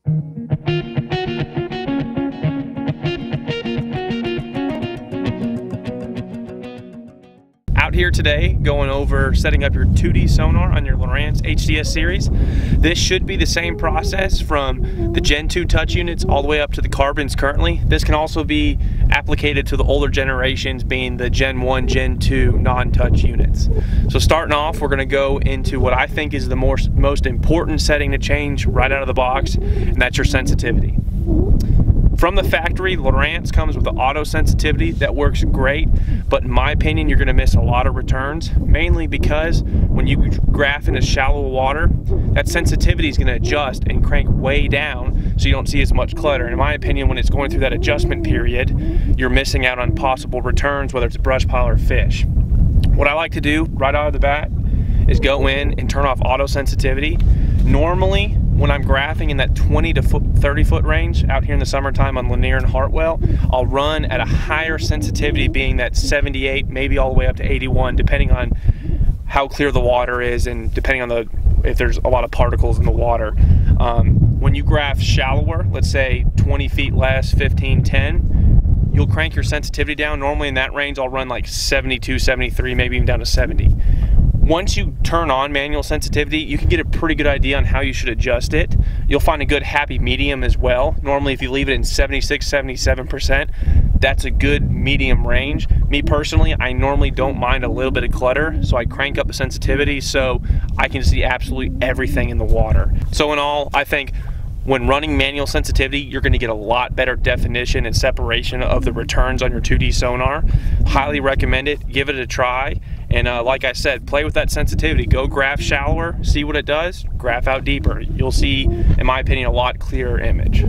Out here today going over setting up your 2D sonar on your Lowrance HDS Series. This should be the same process from the Gen 2 touch units all the way up to the carbons currently. This can also be applicated to the older generations, being the Gen 1, Gen 2 non-touch units. So starting off, we're going to go into what I think is the most important setting to change right out of the box, and that's your sensitivity. From the factory, Lowrance comes with the auto sensitivity that works great, but in my opinion, you're going to miss a lot of returns, mainly because when you graph into shallow water, that sensitivity is going to adjust and crank way down so you don't see as much clutter. And in my opinion, when it's going through that adjustment period, you're missing out on possible returns, whether it's a brush pile or fish. What I like to do right out of the bat is go in and turn off auto sensitivity. Normally, when I'm graphing in that 20 to 30 foot range out here in the summertime on Lanier and Hartwell, I'll run at a higher sensitivity, being that 78, maybe all the way up to 81, depending on how clear the water is and depending on if there's a lot of particles in the water. When you graph shallower, let's say 20 feet less, 15, 10, you'll crank your sensitivity down. Normally in that range, I'll run like 72, 73, maybe even down to 70. Once you turn on manual sensitivity, you can get a pretty good idea on how you should adjust it. You'll find a good happy medium as well. Normally, if you leave it in 76, 77%, that's a good medium range. Me personally, I normally don't mind a little bit of clutter, so I crank up the sensitivity so I can see absolutely everything in the water. So in all, I think when running manual sensitivity, you're going to get a lot better definition and separation of the returns on your 2D sonar. Highly recommend it. Give it a try. And like I said, play with that sensitivity. Go graph shallower, see what it does, graph out deeper. You'll see, in my opinion, a lot clearer image.